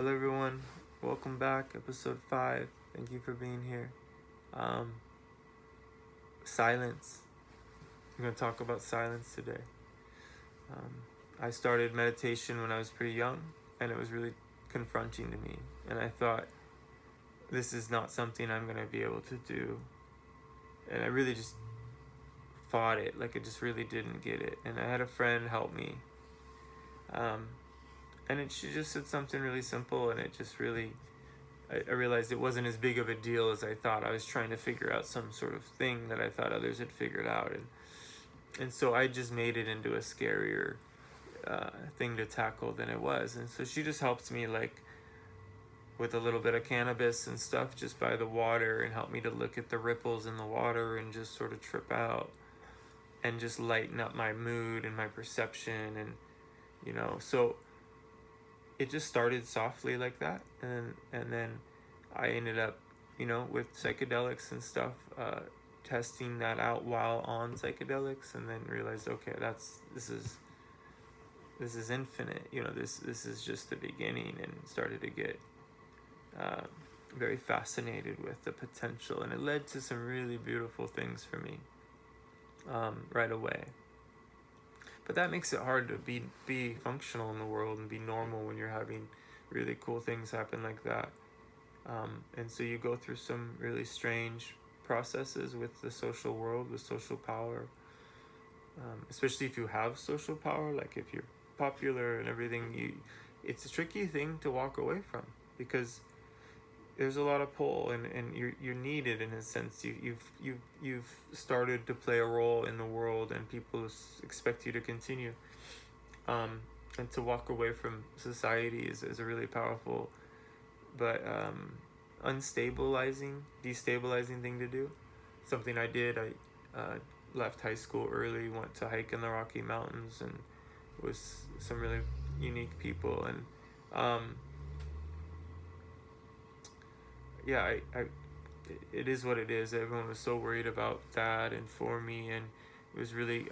Hello everyone, welcome back, episode 5. Thank you for being here. Silence. I'm going to talk about silence today. I started meditation when I was pretty young, and it was really confronting to me. And I thought, this is not something I'm going to be able to do. And I really just fought it, like I just really didn't get it. And I had a friend help me. She just said something really simple, and it just really, I realized it wasn't as big of a deal as I thought. I was trying to figure out some sort of thing that I thought others had figured out, and so I just made it into a scarier thing to tackle than it was. And so she just helped me, like, with a little bit of cannabis and stuff, just by the water, and helped me to look at the ripples in the water and just sort of trip out and just lighten up my mood and my perception. And so it just started softly like that, and then I ended up, with psychedelics and stuff, testing that out while on psychedelics, and then realized, okay, this is infinite. This is just the beginning, and started to get very fascinated with the potential, and it led to some really beautiful things for me right away. But that makes it hard to be functional in the world and be normal when you're having really cool things happen like that. And so you go through some really strange processes with the social world, with social power, especially if you have social power, like if you're popular and everything. It's a tricky thing to walk away from, because there's a lot of pull, and you're needed in a sense. You've started to play a role in the world, and people expect you to continue. And to walk away from society is a really powerful, but destabilizing thing to do. Something I did. I left high school early, went to hike in the Rocky Mountains, and with some really unique people, and it is what it is. Everyone was so worried about that and for me, and it was really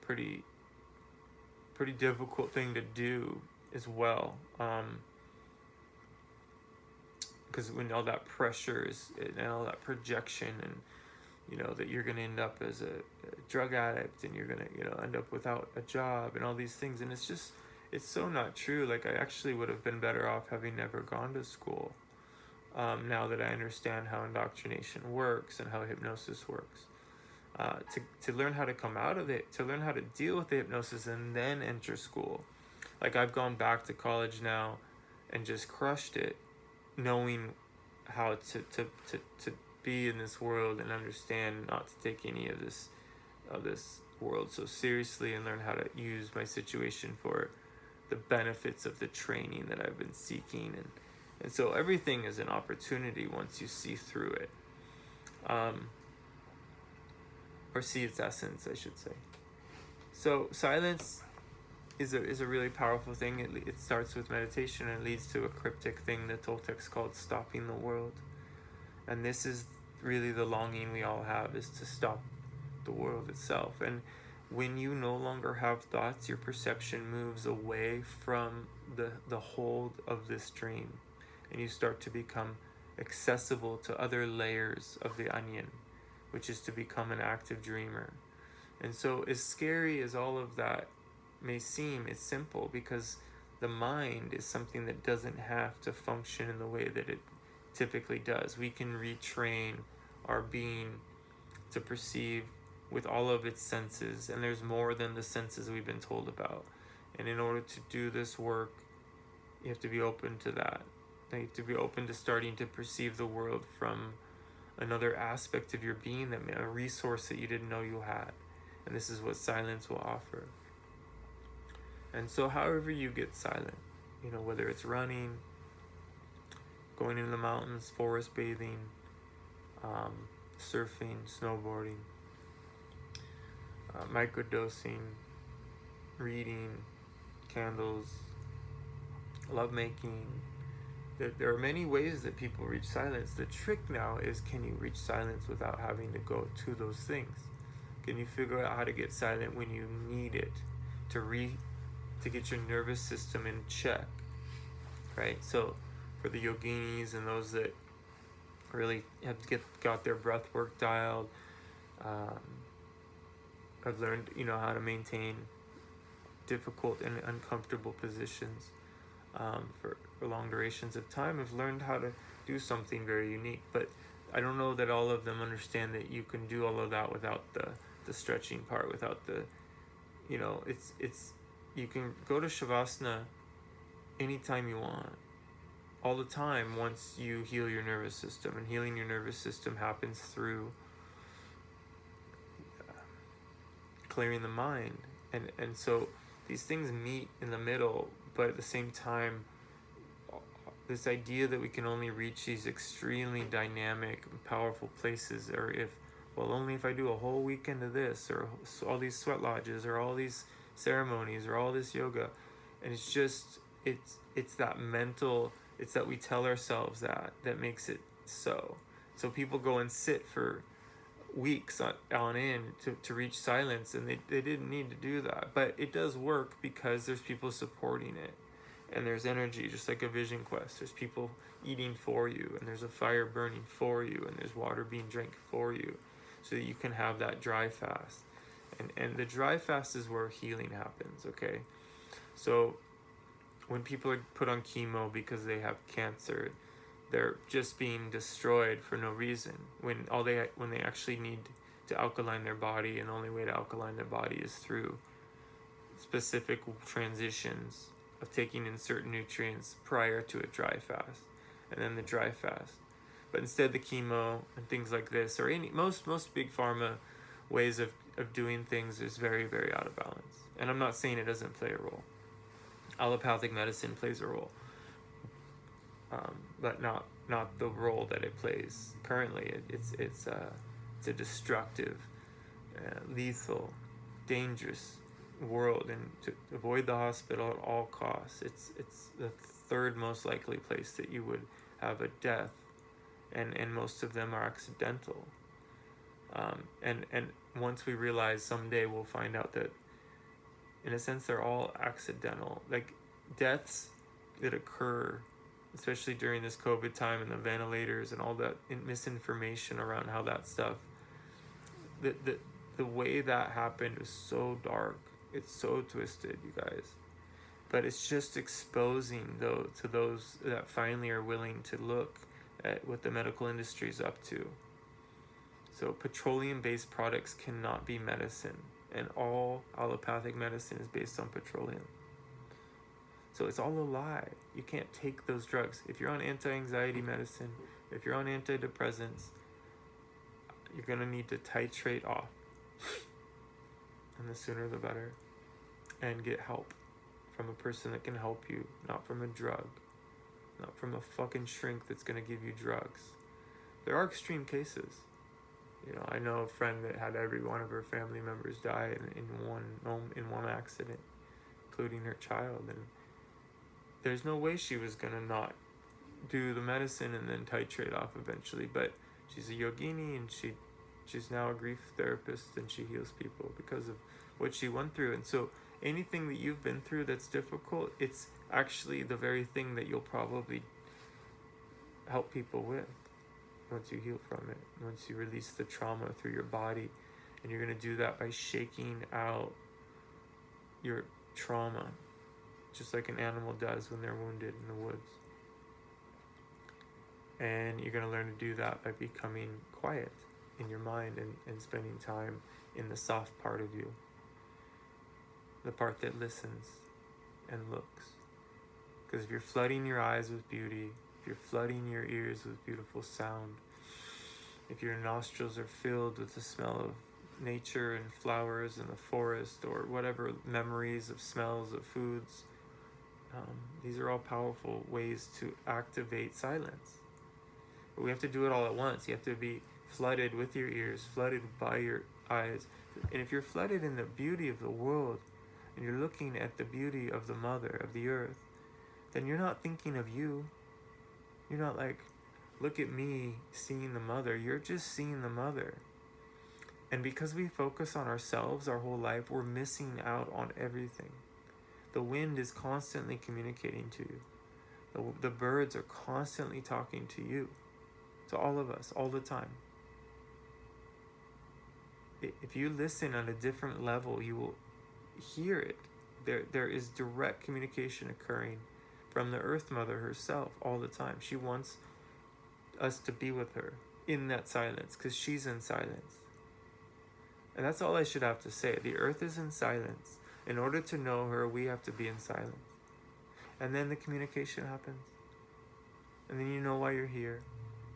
pretty difficult thing to do as well, because when all that pressure is, and all that projection, and that you're going to end up as a drug addict, and you're going to end up without a job and all these things, and it's so not true. Like, I actually would have been better off having never gone to school. Now that I understand how indoctrination works and how hypnosis works, to learn how to come out of it, to learn how to deal with the hypnosis, and then enter school. Like, I've gone back to college now and just crushed it, knowing how to be in this world and understand not to take any of this world so seriously, and learn how to use my situation for the benefits of the training that I've been seeking. And so everything is an opportunity once you see through it, or see its essence, I should say. So silence is a really powerful thing. It starts with meditation, and it leads to a cryptic thing the Toltecs called stopping the world. And this is really the longing we all have, is to stop the world itself. And when you no longer have thoughts, your perception moves away from the hold of this dream, and you start to become accessible to other layers of the onion, which is to become an active dreamer. And so, as scary as all of that may seem, it's simple, because the mind is something that doesn't have to function in the way that it typically does. We can retrain our being to perceive with all of its senses, and there's more than the senses we've been told about. And in order to do this work, you have to be open to that. You have to be open to starting to perceive the world from another aspect of your being, a resource that you didn't know you had. And this is what silence will offer. And so however you get silent, whether it's running, going into the mountains, forest bathing, surfing, snowboarding, microdosing, reading, candles, lovemaking. There are many ways that people reach silence. The trick now is, can you reach silence without having to go to those things? Can you figure out how to get silent when you need it, to get your nervous system in check, right? So for the yoginis and those that really have got their breath work dialed, um, I've learned, how to maintain difficult and uncomfortable positions for long durations of time. I've learned how to do something very unique, but I don't know that all of them understand that you can do all of that without the stretching part, without the, it's you can go to Shavasana anytime you want, all the time, once you heal your nervous system. And healing your nervous system happens through clearing the mind. And so these things meet in the middle, but at the same time, this idea that we can only reach these extremely dynamic and powerful places, or only if I do a whole weekend of this, or all these sweat lodges, or all these ceremonies, or all this yoga. And it's just, it's that mental, it's that we tell ourselves that makes it so. So people go and sit for weeks on end to reach silence, and they didn't need to do that. But it does work because there's people supporting it, and there's energy, just like a vision quest. There's people eating for you, and there's a fire burning for you, and there's water being drank for you, so that you can have that dry fast. And the dry fast is where healing happens, okay? So when people are put on chemo because they have cancer, they're just being destroyed for no reason, when they actually need to alkaline their body, and the only way to alkaline their body is through specific transitions of taking in certain nutrients prior to a dry fast, and then the dry fast. But instead, the chemo and things like this, or most big pharma ways of doing things, is very, very out of balance. And I'm not saying it doesn't play a role. Allopathic medicine plays a role, but not the role that it plays currently. It's a destructive, lethal, dangerous world, and to avoid the hospital at all costs. It's the third most likely place that you would have a death, and most of them are accidental. And once we realize, someday we'll find out that, in a sense, they're all accidental. Like deaths that occur, especially during this COVID time, and the ventilators and all that misinformation around how that stuff, the way that happened was so dark. It's so twisted, you guys. But it's just exposing, though, to those that finally are willing to look at what the medical industry is up to. So petroleum-based products cannot be medicine, and all allopathic medicine is based on petroleum. So it's all a lie. You can't take those drugs. If you're on anti-anxiety medicine, if you're on antidepressants, you're going to need to titrate off. And the sooner the better. And get help from a person that can help you, not from a drug, not from a fucking shrink that's going to give you drugs. There are extreme cases. I know a friend that had every one of her family members die in one accident, including her child, and there's no way she was gonna not do the medicine and then titrate off eventually. But she's a yogini, and she's now a grief therapist, and she heals people because of what she went through. And so anything that you've been through that's difficult, it's actually the very thing that you'll probably help people with. Once you heal from it, once you release the trauma through your body. And you're going to do that by shaking out your trauma, just like an animal does when they're wounded in the woods. And you're going to learn to do that by becoming quiet in your mind, and spending time in the soft part of you, the part that listens and looks. Because if you're flooding your eyes with beauty, if you're flooding your ears with beautiful sound, if your nostrils are filled with the smell of nature and flowers and the forest, or whatever memories of smells of foods, these are all powerful ways to activate silence. But we have to do it all at once. You have to be flooded with your ears, flooded by your eyes. And if you're flooded in the beauty of the world, and you're looking at the beauty of the mother, of the earth, then you're not thinking of you. You're not like, look at me seeing the mother. You're just seeing the mother. And because we focus on ourselves our whole life, we're missing out on everything. The wind is constantly communicating to you. The birds are constantly talking to you, to all of us, all the time. If you listen at a different level, you will hear it. There is direct communication occurring from the Earth Mother herself all the time. She wants us to be with her in that silence, because she's in silence. And that's all I should have to say. The Earth is in silence. In order to know her, we have to be in silence. And then the communication happens. And then you know why you're here.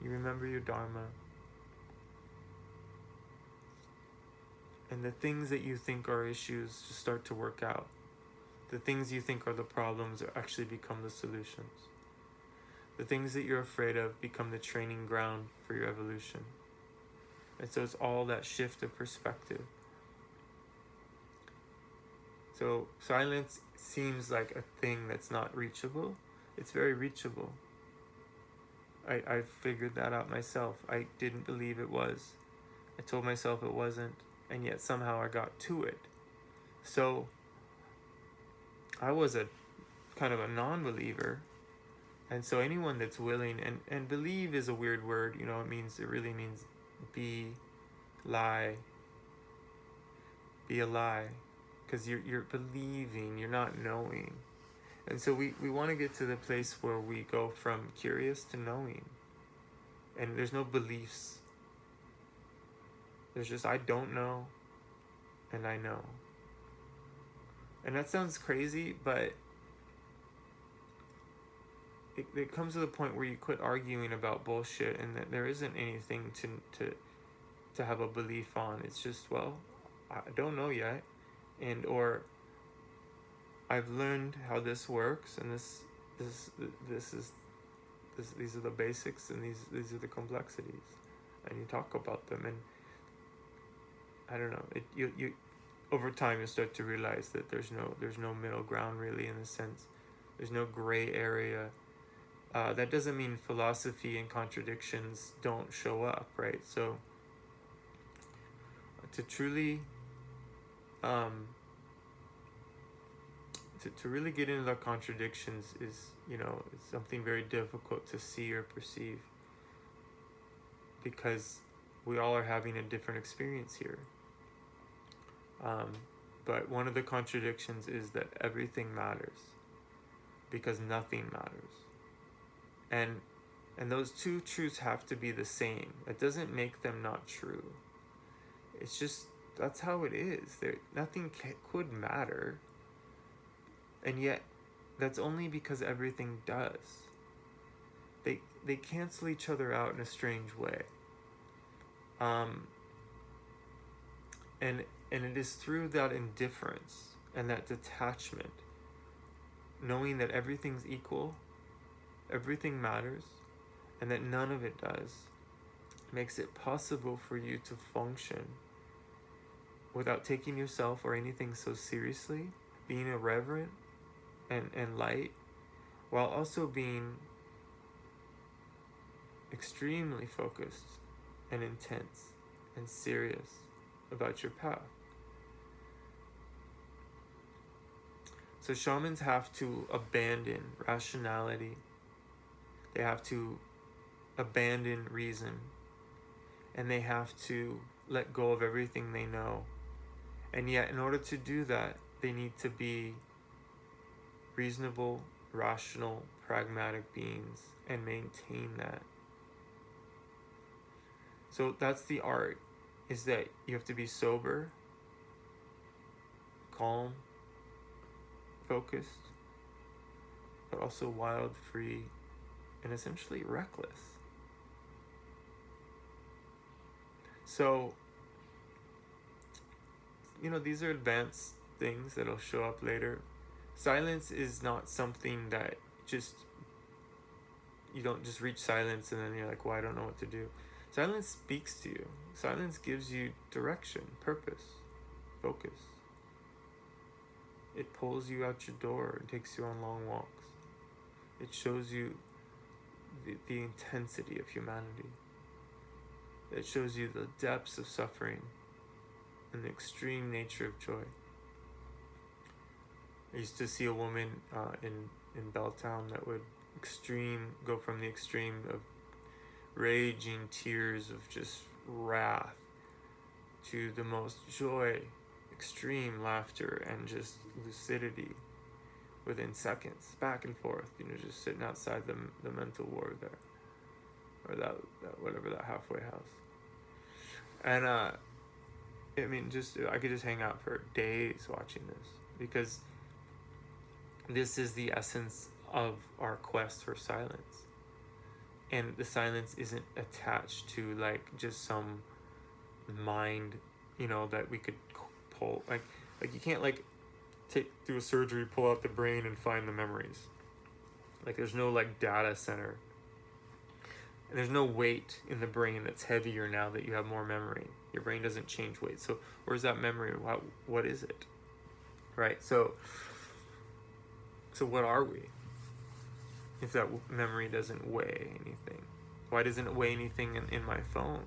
You remember your dharma. And the things that you think are issues just start to work out. The things you think are the problems actually become the solutions. The things that you're afraid of become the training ground for your evolution. And so it's all that shift of perspective. So silence seems like a thing that's not reachable. It's very reachable. I figured that out myself. I didn't believe it was. I told myself it wasn't, and yet somehow I got to it. So I was a kind of a non-believer. And so anyone that's willing, and believe is a weird word, you know, it really means be a lie. Because you're believing, you're not knowing. And so we want to get to the place where we go from curious to knowing. And there's no beliefs. There's just, I don't know, and I know. And that sounds crazy, but it comes to the point where you quit arguing about bullshit, and that there isn't anything to have a belief on. It's just, well, I don't know yet, and or I've learned how this works, and these are the basics, and these are the complexities, and you talk about them, and I don't know. You over time you start to realize that there's no middle ground really, in a sense. There's no gray area. That doesn't mean philosophy and contradictions don't show up, right? So to truly to really get into the contradictions is, it's something very difficult to see or perceive, because we all are having a different experience here. But one of the contradictions is that everything matters, because nothing matters. And those two truths have to be the same. It doesn't make them not true. It's just, that's how it is. Nothing could matter. And yet, that's only because everything does. They cancel each other out in a strange way. And it is through that indifference and that detachment, knowing that everything's equal, everything matters, and that none of it does, makes it possible for you to function without taking yourself or anything so seriously, being irreverent and light, while also being extremely focused and intense and serious about your path. So shamans have to abandon rationality. They have to abandon reason. And they have to let go of everything they know. And yet, in order to do that, they need to be reasonable, rational, pragmatic beings and maintain that. So that's the art, is that you have to be sober, calm, focused, but also wild, free, and essentially reckless. So, these are advanced things that'll show up later. Silence is not something that you don't just reach silence and then you're like, well, I don't know what to do. Silence speaks to you. Silence gives you direction, purpose, focus. It pulls you out your door and takes you on long walks. It shows you the intensity of humanity. It shows you the depths of suffering and the extreme nature of joy. I used to see a woman in Belltown that would go from the extreme of raging tears of just wrath to the most joy, extreme laughter, and just lucidity within seconds, back and forth, just sitting outside the mental ward there, or that whatever, that halfway house. And I could just hang out for days watching this, because this is the essence of our quest for silence. And the silence isn't attached to like just some mind, that we could pull, like you can't like do a surgery, pull out the brain and find the memories. Like there's no like data center, and there's no weight in the brain that's heavier now that you have more memory. Your brain doesn't change weight. So where's that memory? What is it? Right? So what are we if that memory doesn't weigh anything? Why doesn't it weigh anything in my phone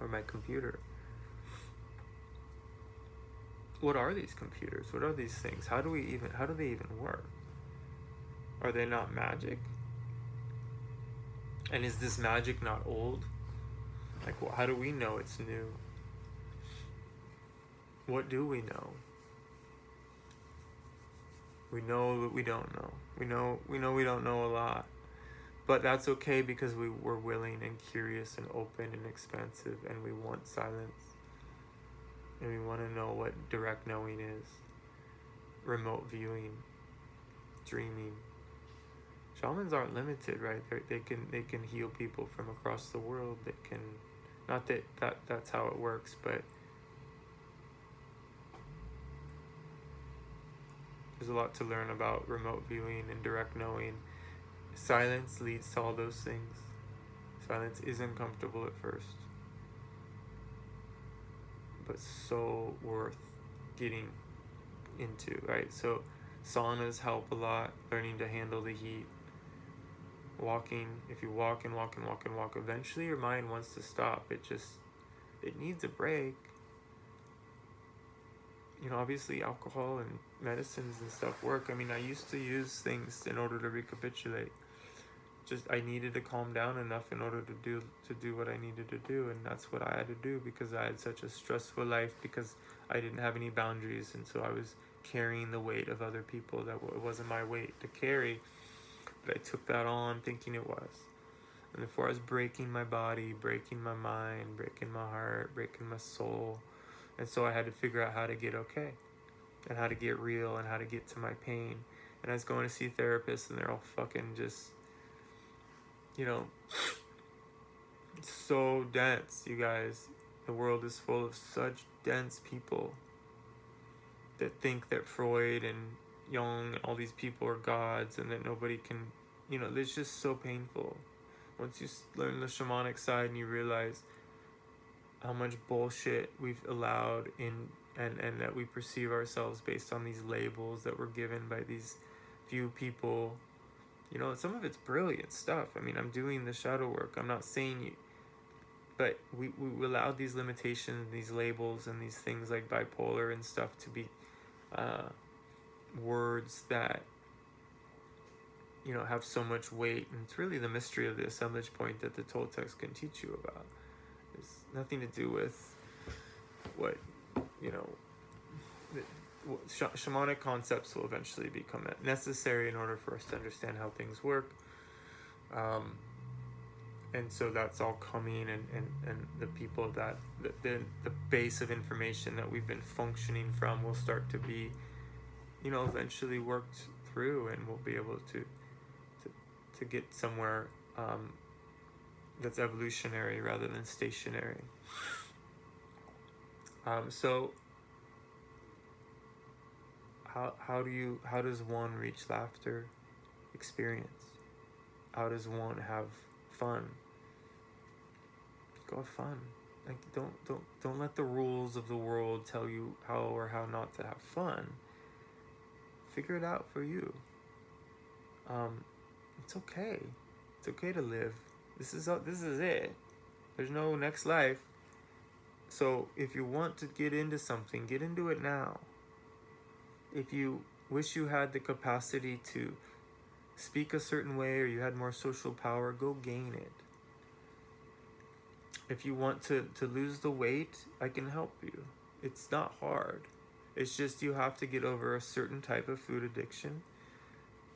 or my computer? What are these computers? What are these things? How do they even work? Are they not magic? And is this magic not old? Like, how do we know it's new? What do we know? We know that we don't know. We know we don't know a lot. But that's okay, because we're willing and curious and open and expansive, and we want silence. And we want to know what direct knowing is. Remote viewing. Dreaming. Shamans aren't limited, right? They can heal people from across the world. They can, not that's how it works, but there's a lot to learn about remote viewing and direct knowing. Silence leads to all those things. Silence is uncomfortable at first, but so worth getting into, right? So saunas help a lot, learning to handle the heat. Walking, if you walk and walk and walk and walk, eventually your mind wants to stop. It needs a break. Obviously alcohol and medicines and stuff work. I used to use things in order to recapitulate. I needed to calm down enough in order to do what I needed to do, and that's what I had to do, because I had such a stressful life, because I didn't have any boundaries, and so I was carrying the weight of other people that it wasn't my weight to carry, but I took that on thinking it was. And therefore I was breaking my body, breaking my mind, breaking my heart, breaking my soul. And so I had to figure out how to get okay, and how to get real, and how to get to my pain. And I was going to see therapists, and they're all fucking just, so dense, you guys. The world is full of such dense people that think that Freud and Jung and all these people are gods, and that nobody can, it's just so painful. Once you learn the shamanic side and you realize how much bullshit we've allowed in, and that we perceive ourselves based on these labels that were given by these few people. Some of it's brilliant stuff. I'm doing the shadow work. I'm not saying you, but we allowed these limitations, these labels, and these things like bipolar and stuff to be words that have so much weight. And it's really the mystery of the assemblage point that the Toltecs can teach you about. It's nothing to do with what shamanic concepts will eventually become necessary in order for us to understand how things work. And so that's all coming, and the people that the base of information that we've been functioning from will start to be eventually worked through, and we'll be able to get somewhere that's evolutionary rather than stationary. So how does one reach laughter experience? How does one have fun? Go have fun. Like, don't let the rules of the world tell you how or how not to have fun. Figure it out for you. It's okay. It's okay to live. This is it. There's no next life. So if you want to get into something, get into it now. If you wish you had the capacity to speak a certain way or you had more social power, go gain it. If you want to lose the weight, I can help you. It's not hard. It's just you have to get over a certain type of food addiction,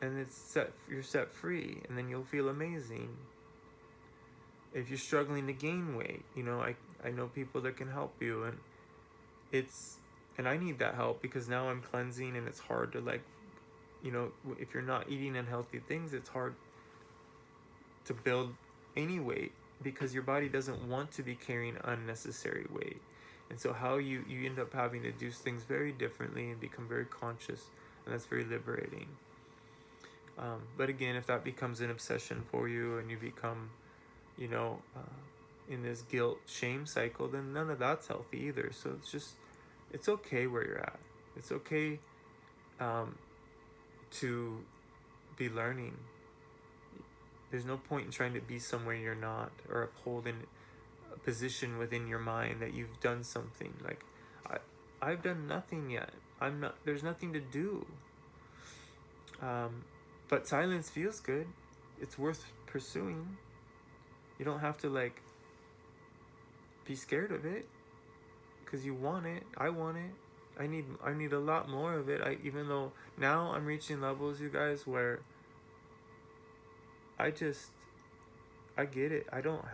and you're set free, and then you'll feel amazing. If you're struggling to gain weight, I know people that can help you, and I need that help because now I'm cleansing, and it's hard to if you're not eating unhealthy things, it's hard to build any weight because your body doesn't want to be carrying unnecessary weight. And so how you end up having to do things very differently and become very conscious, and that's very liberating. But again, if that becomes an obsession for you and you become, in this guilt shame cycle, then none of that's healthy either. So it's okay where you're at. It's okay to be learning. There's no point in trying to be somewhere you're not, or upholding a position within your mind that you've done something. Like, I've done nothing yet. There's nothing to do. But silence feels good. It's worth pursuing. You don't have to be scared of it, because you want it. I want it. I need a lot more of it. Even though now I'm reaching levels, you guys, where I get it. I don't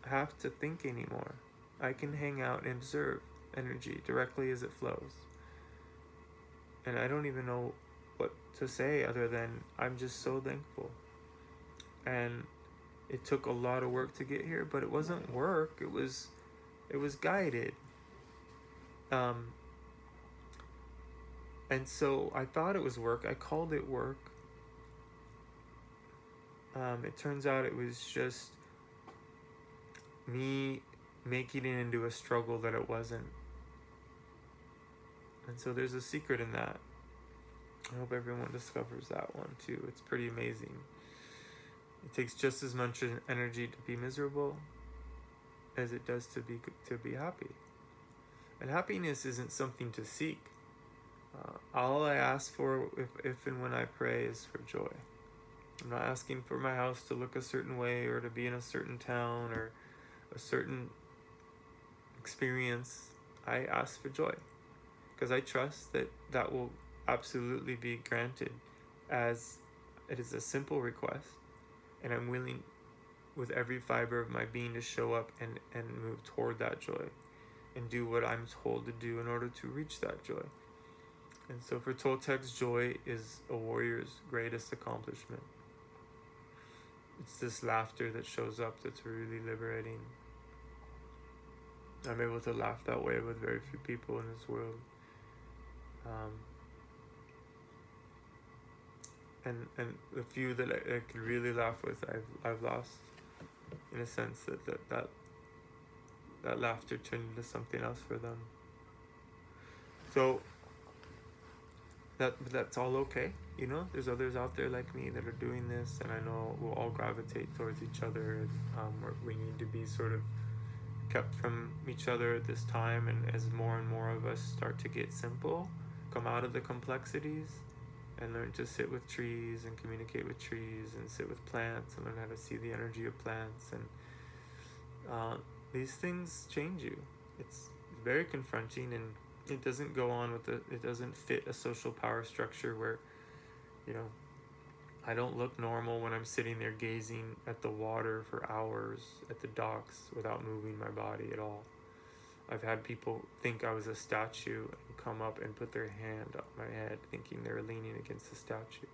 have to think anymore. I can hang out and observe energy directly as it flows. And I don't even know what to say other than I'm just so thankful. And it took a lot of work to get here, but it wasn't work. It was guided. And so I thought it was work. I called it work. It turns out it was just me making it into a struggle that it wasn't. And so there's a secret in that. I hope everyone discovers that one too. It's pretty amazing. It takes just as much energy to be miserable as it does to be happy. And happiness isn't something to seek. All I ask for if and when I pray is for joy. I'm not asking for my house to look a certain way or to be in a certain town or a certain experience. I ask for joy because I trust that will absolutely be granted, as it is a simple request, and I'm willing with every fiber of my being to show up and move toward that joy and do what I'm told to do in order to reach that joy. And so for Toltec's, joy is a warrior's greatest accomplishment. It's this laughter that shows up that's really liberating. I'm able to laugh that way with very few people in this world. And the few that I can really laugh with, I've lost, in a sense, that laughter turned into something else for them. So that's all okay, There's others out there like me that are doing this, and I know we'll all gravitate towards each other. We need to be sort of kept from each other at this time, and as more and more of us start to get simple, come out of the complexities, and learn to sit with trees and communicate with trees, and sit with plants and learn how to see the energy of plants, and these things change you. It's very confronting, and it doesn't go on it doesn't fit a social power structure where, I don't look normal when I'm sitting there gazing at the water for hours at the docks without moving my body at all. I've had people think I was a statue and come up and put their hand on my head thinking they were leaning against the statue.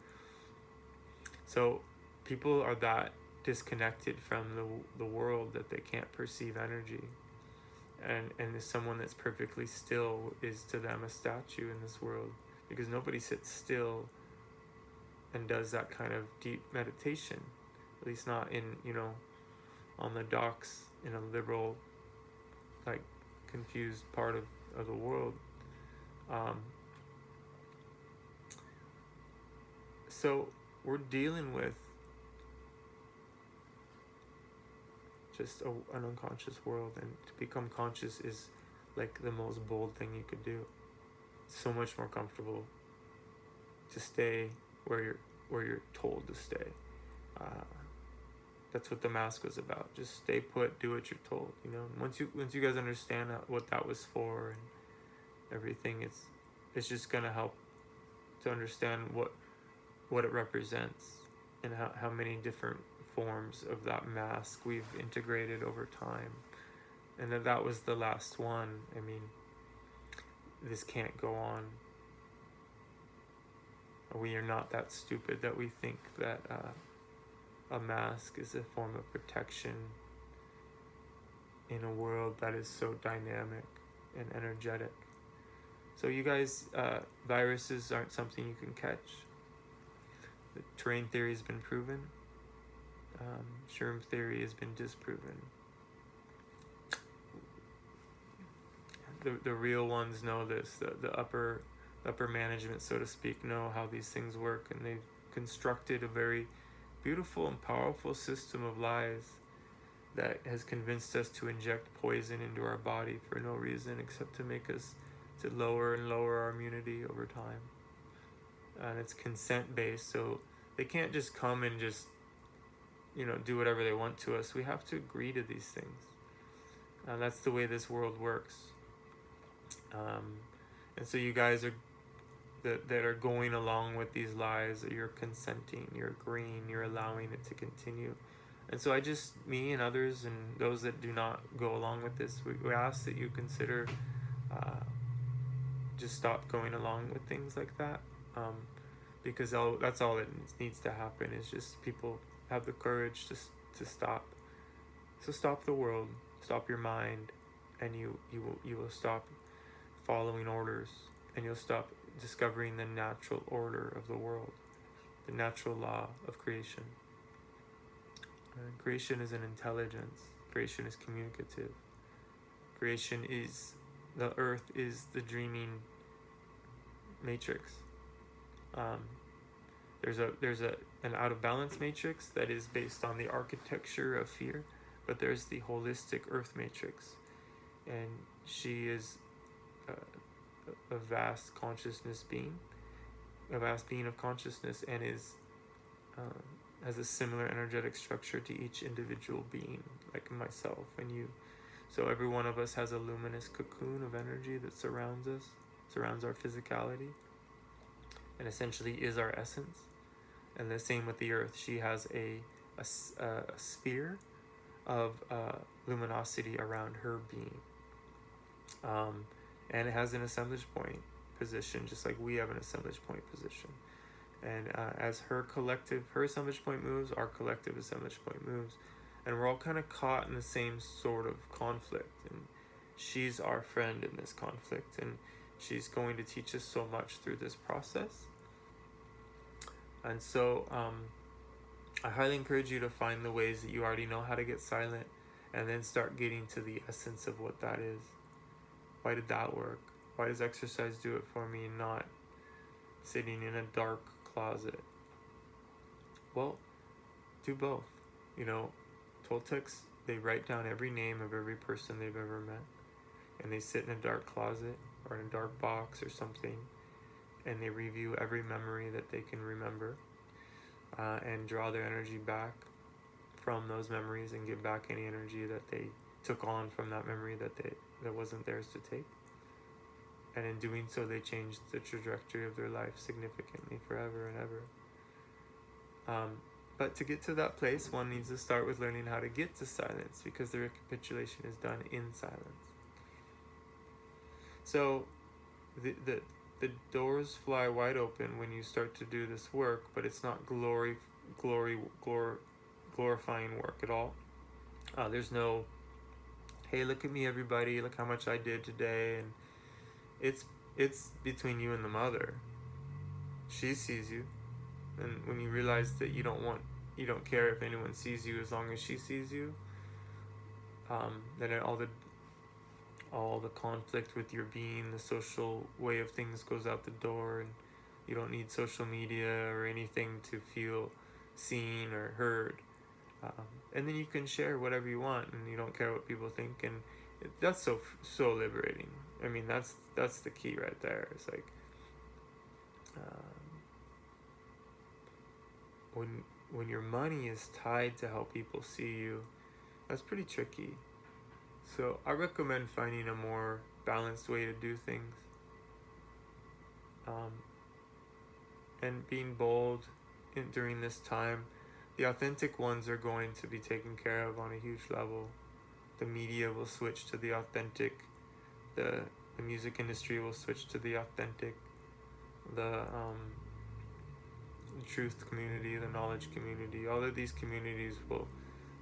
So people are that disconnected from the world that they can't perceive energy. And someone that's perfectly still is to them a statue in this world, because nobody sits still and does that kind of deep meditation, at least not in, on the docks in a liberal, confused part of the world. So we're dealing with just an unconscious world, and to become conscious is the most bold thing you could do. It's so much more comfortable to stay where where you're told to stay. That's what the mask was about. Just stay put, do what you're told. You know, once you guys understand what that was for and everything, it's just gonna help to understand what it represents and how many different forms of that mask we've integrated over time, and that was the last one. I mean, this can't go on. We are not that stupid that we think that a mask is a form of protection in a world that is so dynamic and energetic. So you guys, viruses aren't something you can catch. The terrain theory has been proven. Germ theory has been disproven. The real ones know this. The upper management, so to speak, know how these things work, and they've constructed a very beautiful and powerful system of lies that has convinced us to inject poison into our body for no reason except to make us to lower and lower our immunity over time. And it's consent based, so they can't just come and just, do whatever they want to us. We have to agree to these things. That's the way this world works. And so you guys that are going along with these lies, you're consenting, you're agreeing, you're allowing it to continue. And so me and others and those that do not go along with this, we ask that you consider just stop going along with things like that, because that's all that needs to happen is just people have the courage to stop. So stop the world, stop your mind, and you will stop following orders, and you'll stop discovering the natural order of the world, the natural law of creation. Creation is an intelligence. Creation is communicative. Creation is, the earth is the dreaming matrix. There's an out of balance matrix that is based on the architecture of fear, but there's the holistic earth matrix, and she is a vast consciousness being, a vast being of consciousness, and has a similar energetic structure to each individual being, like myself and you. So every one of us has a luminous cocoon of energy that surrounds us, surrounds our physicality, and essentially is our essence. And the same with the earth. She has a sphere of luminosity around her being. And it has an assemblage point position, just like we have an assemblage point position. And as her assemblage point moves, our collective assemblage point moves. And we're all kind of caught in the same sort of conflict. And she's our friend in this conflict. And she's going to teach us so much through this process. And so I highly encourage you to find the ways that you already know how to get silent, and then start getting to the essence of what that is. Why did that work? Why does exercise do it for me and not sitting in a dark closet? Well, do both. Toltecs, they write down every name of every person they've ever met, and they sit in a dark closet or in a dark box or something, and they review every memory that they can remember, and draw their energy back from those memories and give back any energy that they took on from that memory that wasn't theirs to take. And in doing so, they changed the trajectory of their life significantly forever and ever. But to get to that place, one needs to start with learning how to get to silence, because the recapitulation is done in silence. So the doors fly wide open when you start to do this work, but it's not glorifying work at all. There's no, hey, look at me, everybody, look how much I did today. And it's between you and the mother. She sees you, and when you realize that you don't care if anyone sees you as long as she sees you, then all the conflict with your being, the social way of things, goes out the door, and you don't need social media or anything to feel seen or heard. And then you can share whatever you want, and you don't care what people think, and that's so liberating. I mean, that's the key right there. It's like when your money is tied to how people see you, that's pretty tricky. So I recommend finding a more balanced way to do things, um, and being bold during this time. The authentic ones are going to be taken care of on a huge level. The media will switch to the authentic. The music industry will switch to the authentic. The truth community, the knowledge community, all of these communities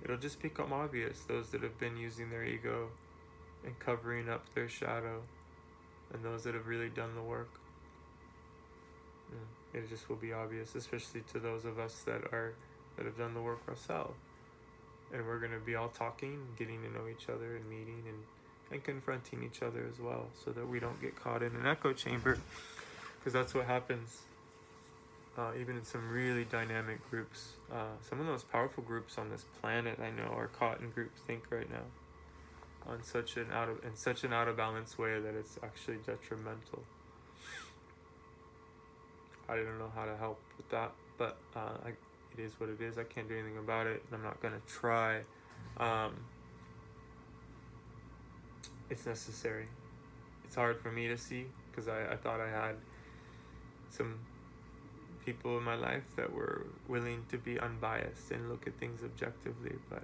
it'll just become obvious. Those that have been using their ego and covering up their shadow, and those that have really done the work. It just will be obvious, especially to those of us that have done the work ourselves. And we're going to be all talking, getting to know each other, and meeting and confronting each other as well, so that we don't get caught in an echo chamber, because that's what happens. Even in some really dynamic groups, some of the most powerful groups on this planet I know are caught in groupthink right now, on such an out of balance way that it's actually detrimental. I don't know how to help with that, but it is what it is. I can't do anything about it, and I'm not gonna try. It's necessary. It's hard for me to see, because I thought I had some people in my life that were willing to be unbiased and look at things objectively, but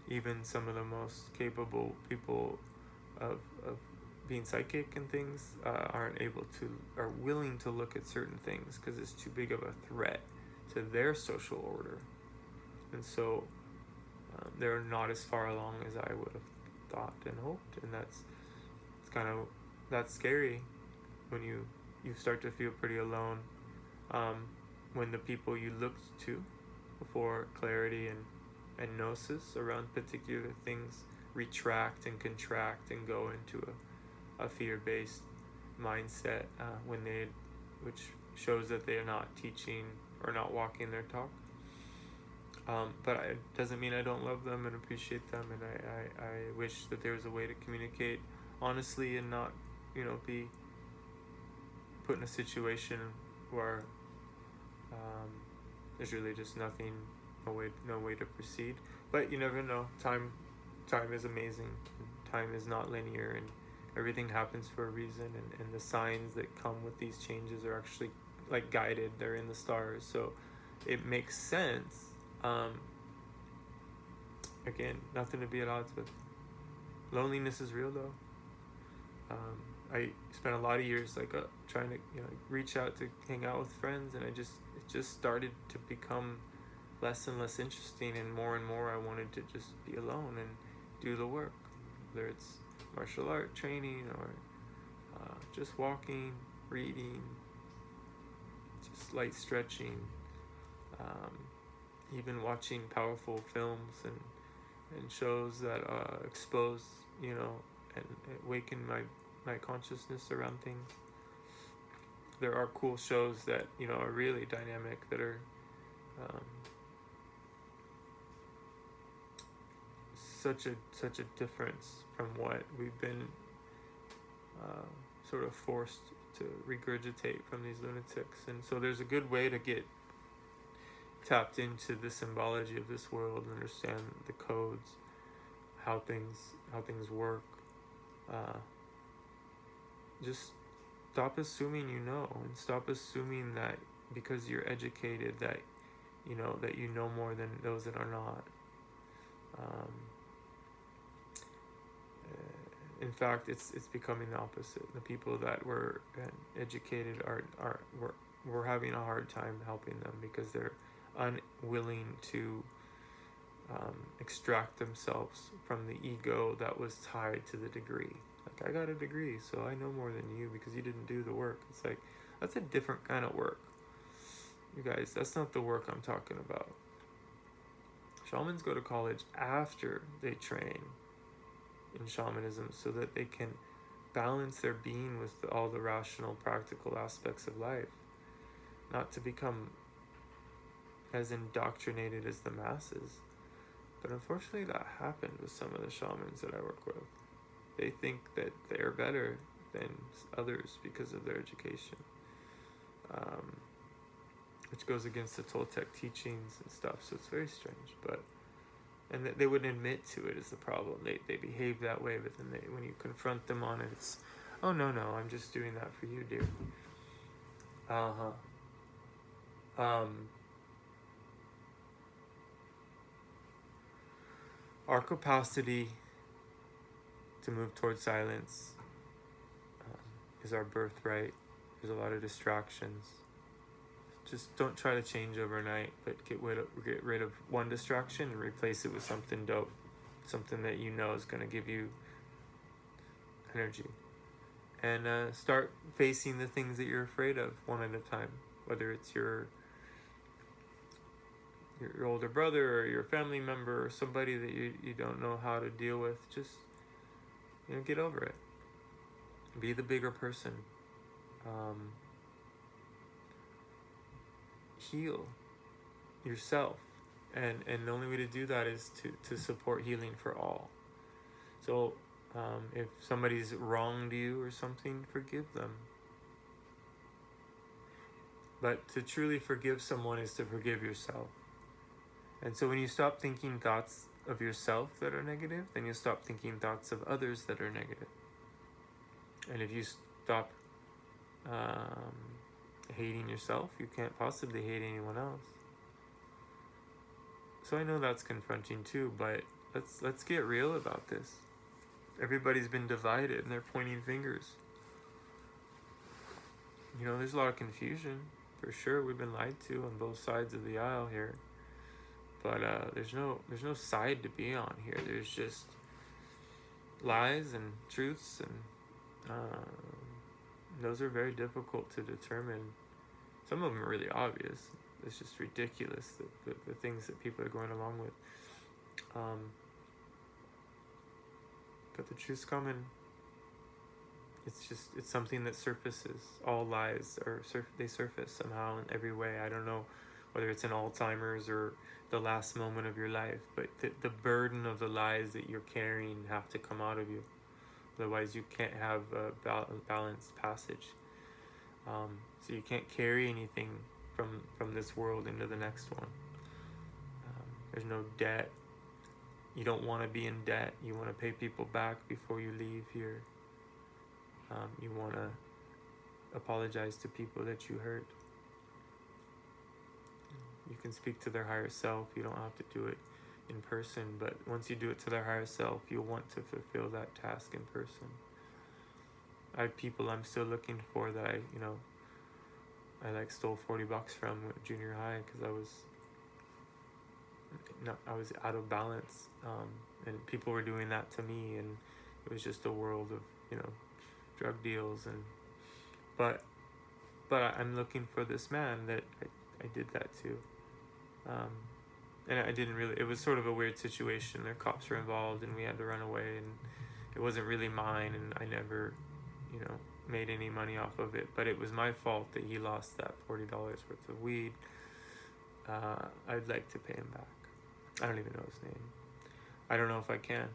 even some of the most capable people of being psychic and things are willing to look at certain things because it's too big of a threat to their social order, and so they're not as far along as I would have thought and hoped, and that's scary when you start to feel pretty alone, when the people you looked to for clarity and gnosis around particular things retract and contract and go into a fear-based mindset, which shows that they are not teaching or not walking their talk. But it doesn't mean I don't love them and appreciate them, and I wish that there was a way to communicate honestly and not, be put in a situation where there's really just no way to proceed. But you never know. Time is amazing. Time is not linear, and everything happens for a reason, and the signs that come with these changes are actually like guided. They're in the stars, so it makes sense. Again, nothing to be at odds with. Loneliness is real though. I spent a lot of years trying to reach out to hang out with friends, and it just started to become less and less interesting, and more I wanted to just be alone and do the work, whether it's martial art training or just walking, reading, just light stretching, even watching powerful films and shows that expose and awaken my consciousness around things. There are cool shows that are really dynamic, that are such a difference from what we've been sort of forced to regurgitate from these lunatics. And so there's a good way to get tapped into the symbology of this world and understand the codes, how things work. Just stop assuming and stop assuming that because you're educated that you know more than those that are not. In fact, it's becoming the opposite. The people that were educated we're having a hard time helping them because they're unwilling to extract themselves from the ego that was tied to the degree. Like, I got a degree, so I know more than you because you didn't do the work. It's like, that's a different kind of work. You guys, that's not the work I'm talking about. Shamans go to college after they train in shamanism so that they can balance their being with all the rational, practical aspects of life. Not to become as indoctrinated as the masses. But unfortunately that happened with some of the shamans that I work with. They think that they're better than others because of their education. which goes against the Toltec teachings and stuff. So it's very strange, but and they wouldn't admit to it is the problem. They behave that way, but then when you confront them on it, it's, oh no, I'm just doing that for you, dear. Our capacity to move towards silence is our birthright. There's a lot of distractions. Just don't try to change overnight, but get rid of one distraction and replace it with something dope, something that you know is going to give you energy. And start facing the things that you're afraid of one at a time, whether it's your older brother or your family member or somebody that you don't know how to deal with. Just, get over it. Be the bigger person. Heal yourself, and the only way to do that is to support healing for all. So if somebody's wronged you or something, forgive them. But to truly forgive someone is to forgive yourself. And so when you stop thinking thoughts of yourself that are negative, then you stop thinking thoughts of others that are negative. And if you stop hating yourself, you can't possibly hate anyone else. So I know that's confronting too, but let's get real about this. Everybody's been divided and they're pointing fingers. There's a lot of confusion, for sure. We've been lied to on both sides of the aisle here. But there's no side to be on here. There's just lies and truths, and those are very difficult to determine. Some of them are really obvious. It's just ridiculous, the things that people are going along with. But the truth's coming. It's something that surfaces. All lies they surface somehow in every way. I don't know whether it's an Alzheimer's or the last moment of your life, but the burden of the lies that you're carrying have to come out of you. Otherwise you can't have a balanced passage. So you can't carry anything from this world into the next one. There's no debt. You don't want to be in debt. You want to pay people back before you leave here. You want to apologize to people that you hurt. You can speak to their higher self. You don't have to do it in person, but once you do it to their higher self, you'll want to fulfill that task in person. I have people I'm still looking for that I stole $40 from at junior high because I was out of balance, and people were doing that to me, and it was just a world of drug deals, but I'm looking for this man that I did that to, and I didn't really. It was sort of a weird situation. Their cops were involved, and we had to run away, and it wasn't really mine, and I never made any money off of it, but it was my fault that he lost that $40 worth of weed. I'd like to pay him back. I don't even know his name. I don't know if I can,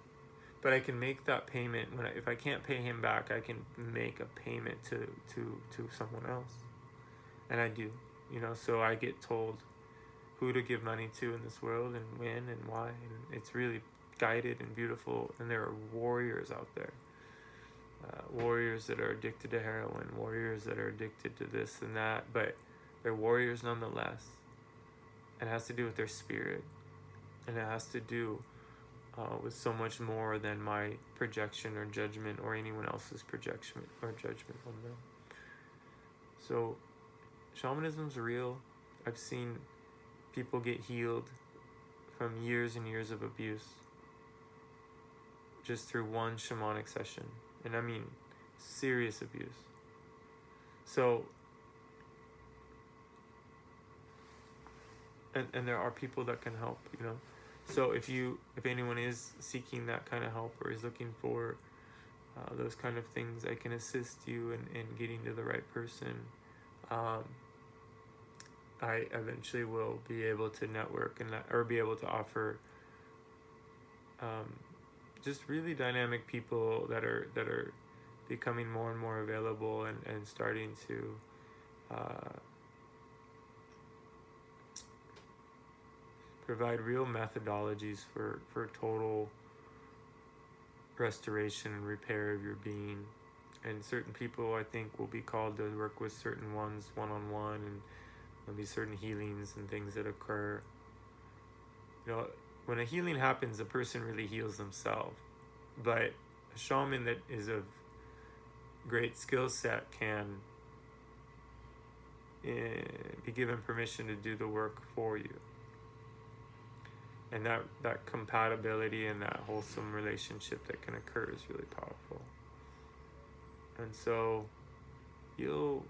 but I can make that payment. If I can't pay him back, I can make a payment to someone else, and I do. So I get told who to give money to in this world and when and why, and it's really guided and beautiful. And there are warriors out there. Warriors that are addicted to heroin, warriors that are addicted to this and that, but they're warriors nonetheless. It has to do with their spirit, and it has to do with so much more than my projection or judgment or anyone else's projection or judgment on them. So shamanism's real. I've seen people get healed from years and years of abuse just through one shamanic session. And I mean serious abuse. So, and there are people that can help, So if anyone is seeking that kind of help or is looking for those kind of things, I can assist you in getting to the right person. I eventually will be able to network or be able to offer just really dynamic people that are becoming more and more available and starting to provide real methodologies for total restoration and repair of your being. And certain people, I think, will be called to work with certain ones one-on-one, and there'll be certain healings and things that occur. You know, when a healing happens, a person really heals themselves. But a shaman that is of great skill set can be given permission to do the work for you. And that compatibility and that wholesome relationship that can occur is really powerful. And so do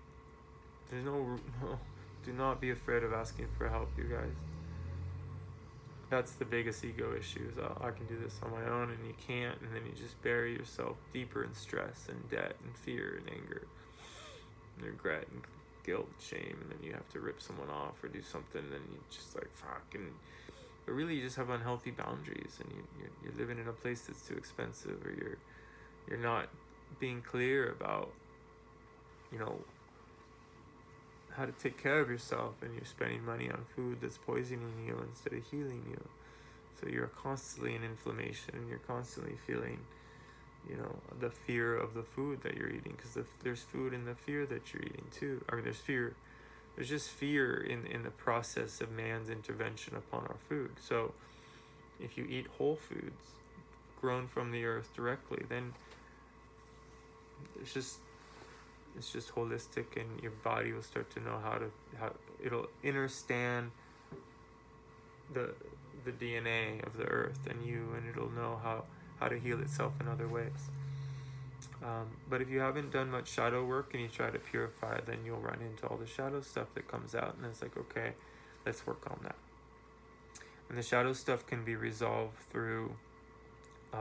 not be afraid of asking for help, you guys. That's the biggest ego issue, is I can do this on my own, and you can't, and then you just bury yourself deeper in stress and debt and fear and anger and regret and guilt and shame, and then you have to rip someone off or do something, and then you just like but really you just have unhealthy boundaries, and you're living in a place that's too expensive, or you're not being clear about, you know, how to take care of yourself, and you're spending money on food that's poisoning you instead of healing you. So you're constantly in inflammation, and you're constantly feeling, you know, the fear of the food that you're eating, because there's food in the fear that you're eating too. I mean, there's just fear in the process of man's intervention upon our food. So if you eat whole foods grown from the earth directly, then it's just holistic, and your body will start to know how it'll understand the DNA of the earth and you, and it'll know how to heal itself in other ways. But if you haven't done much shadow work and you try to purify, then you'll run into all the shadow stuff that comes out, and it's like, okay, let's work on that. And the shadow stuff can be resolved through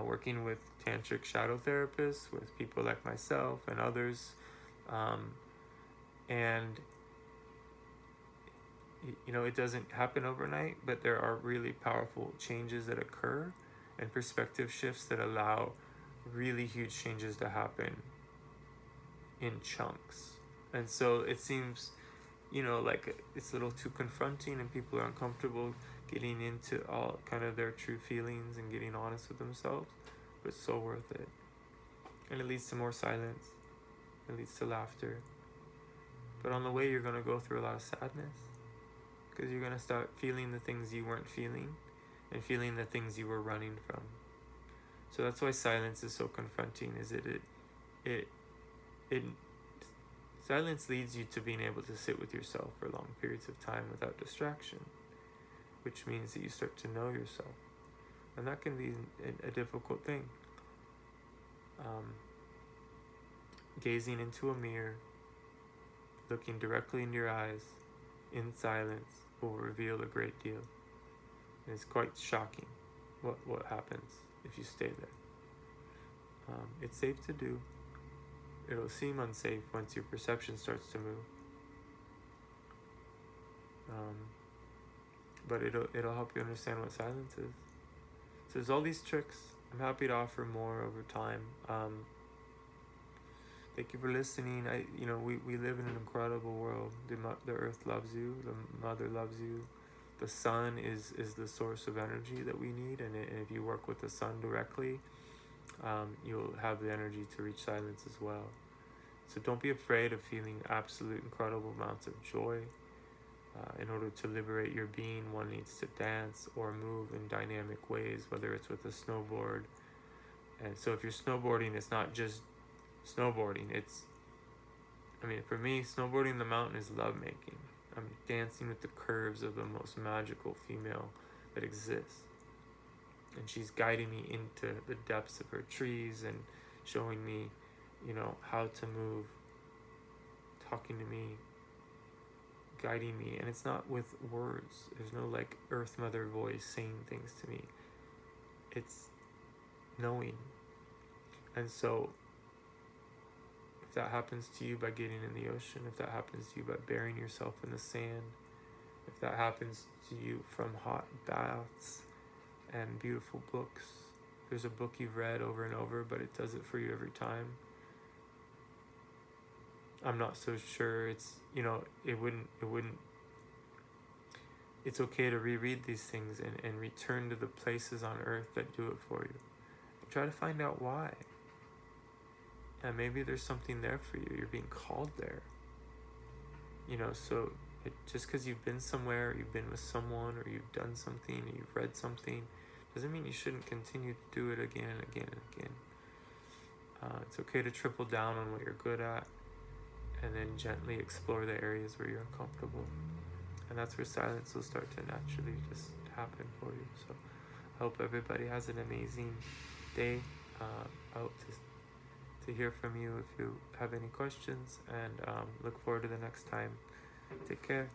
working with tantric shadow therapists, with people like myself and others. And you know, it doesn't happen overnight, but there are really powerful changes that occur and perspective shifts that allow really huge changes to happen in chunks. And so it seems, you know, like it's a little too confronting, and people are uncomfortable getting into all kind of their true feelings and getting honest with themselves, but it's so worth it. And it leads to more silence. It leads to laughter. But on the way, you're going to go through a lot of sadness, because you're going to start feeling the things you weren't feeling and feeling the things you were running from. So that's why silence is so confronting, is it silence leads you to being able to sit with yourself for long periods of time without distraction, which means that you start to know yourself. And that can be a difficult thing. Gazing into a mirror, looking directly into your eyes in silence will reveal a great deal. And it's quite shocking what happens if you stay there. It's safe to do. It'll seem unsafe once your perception starts to move. But it'll help you understand what silence is. So there's all these tricks. I'm happy to offer more over time. Thank you for listening. We live in an incredible world. The earth loves you. The mother loves you. The sun is the source of energy that we need. And if you work with the sun directly, you'll have the energy to reach silence as well. So don't be afraid of feeling absolute incredible amounts of joy. In order to liberate your being, one needs to dance or move in dynamic ways, whether it's with a snowboard. And so if you're snowboarding, it's not just snowboarding. For me, snowboarding the mountain is lovemaking. I'm dancing with the curves of the most magical female that exists. And she's guiding me into the depths of her trees and showing me, how to move, talking to me, guiding me. And it's not with words. There's no Earth Mother voice saying things to me. It's knowing. And so if that happens to you by getting in the ocean, if that happens to you by burying yourself in the sand, if that happens to you from hot baths and beautiful books, there's a book you've read over and over, but it does it for you every time. I'm not so sure it wouldn't it's okay to reread these things and return to the places on earth that do it for you. And try to find out why. And maybe there's something there for you. You're being called there. So just because you've been somewhere, or you've been with someone, or you've done something, or you've read something, doesn't mean you shouldn't continue to do it again and again and again. It's okay to triple down on what you're good at, and then gently explore the areas where you're uncomfortable. And that's where silence will start to naturally just happen for you. So I hope everybody has an amazing day. I hope to hear from you if you have any questions, and look forward to the next time. Take care.